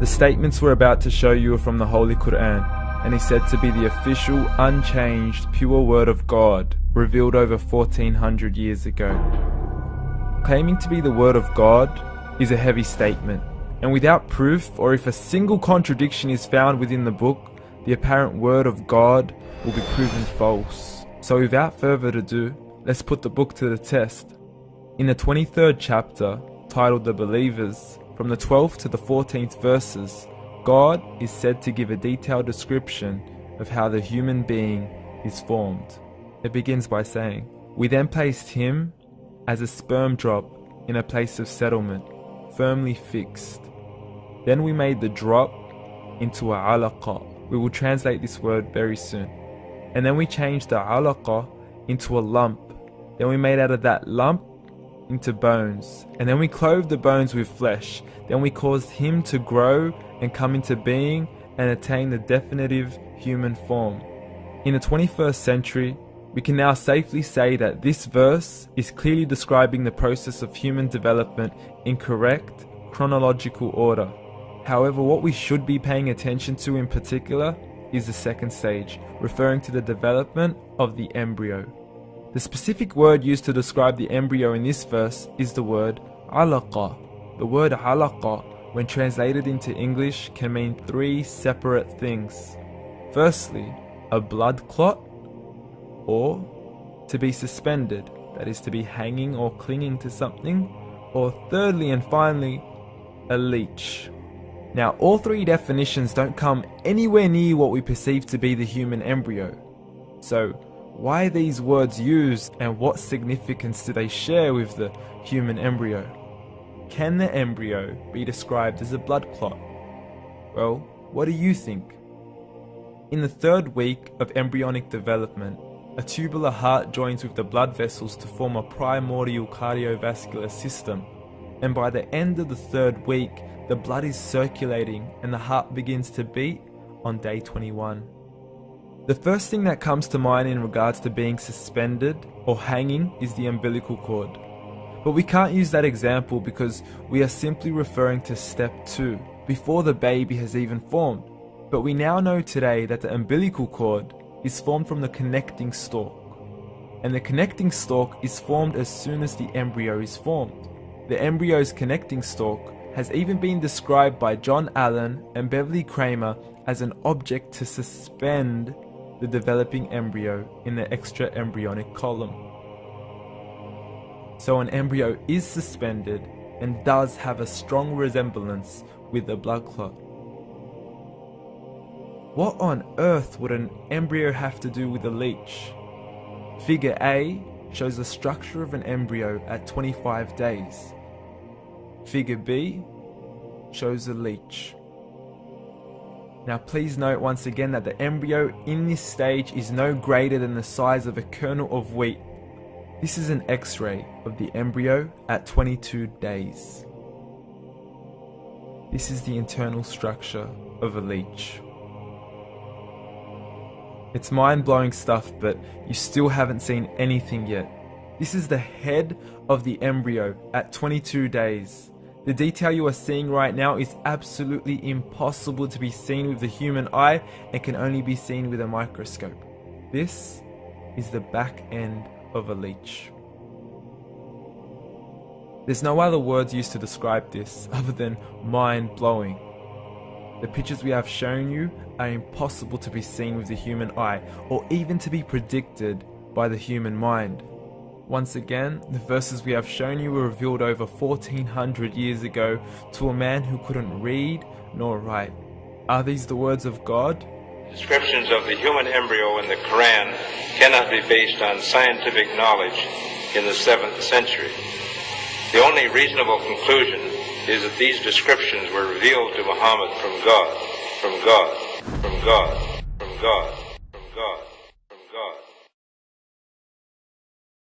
The statements we're about to show you are from the Holy Quran, and is said to be the official, unchanged, pure word of God, revealed over 1400 years ago. Claiming to be the word of God is a heavy statement, and without proof, or if a single contradiction is found within the book, the apparent word of God will be proven false. So without further ado, let's put the book to the test. In the 23rd chapter, titled The Believers, from the 12th to the 14th verses, God is said to give a detailed description of how the human being is formed. It begins by saying, "We then placed him as a sperm drop in a place of settlement, firmly fixed. Then we made the drop into a alaqa." We will translate this word very soon. "And then we changed the alaqa into a lump. Then we made out of that lump into bones. And then we clothed the bones with flesh. Then we caused him to grow and come into being and attain the definitive human form." In the 21st century, we can now safely say that this verse is clearly describing the process of human development in correct chronological order. However, what we should be paying attention to in particular is the second stage, referring to the development of the embryo. The specific word used to describe the embryo in this verse is the word alaqa. The word alaqa, when translated into English, can mean three separate things. Firstly, a blood clot, or to be suspended, that is to be hanging or clinging to something, or thirdly and finally, a leech. Now, all three definitions don't come anywhere near what we perceive to be the human embryo. So, why are these words used, and what significance do they share with the human embryo? Can the embryo be described as a blood clot? Well, what do you think? In the 3rd week of embryonic development, a tubular heart joins with the blood vessels to form a primordial cardiovascular system, and by the end of the 3rd week, the blood is circulating and the heart begins to beat on day 21. The first thing that comes to mind in regards to being suspended or hanging is the umbilical cord. But we can't use that example because we are simply referring to step 2, before the baby has even formed. But we now know today that the umbilical cord is formed from the connecting stalk. And the connecting stalk is formed as soon as the embryo is formed. The embryo's connecting stalk has even been described by John Allen and Beverly Kramer as an object to suspend the developing embryo in the extra-embryonic column. So an embryo is suspended and does have a strong resemblance with a blood clot. What on earth would an embryo have to do with a leech? Figure A shows the structure of an embryo at 25 days. Figure B shows a leech. Now please note once again that the embryo in this stage is no greater than the size of a kernel of wheat. This is an X-ray of the embryo at 22 days. This is the internal structure of a leech. It's mind-blowing stuff, but you still haven't seen anything yet. This is the head of the embryo at 22 days. The detail you are seeing right now is absolutely impossible to be seen with the human eye and can only be seen with a microscope. This is the back end of a leech. There's no other words used to describe this other than mind-blowing. The pictures we have shown you are impossible to be seen with the human eye or even to be predicted by the human mind. Once again, the verses we have shown you were revealed over 1400 years ago to a man who couldn't read nor write. Are these the words of God? Descriptions of the human embryo in the Quran cannot be based on scientific knowledge in the 7th century. The only reasonable conclusion is that these descriptions were revealed to Muhammad from God, from God, from God, from God.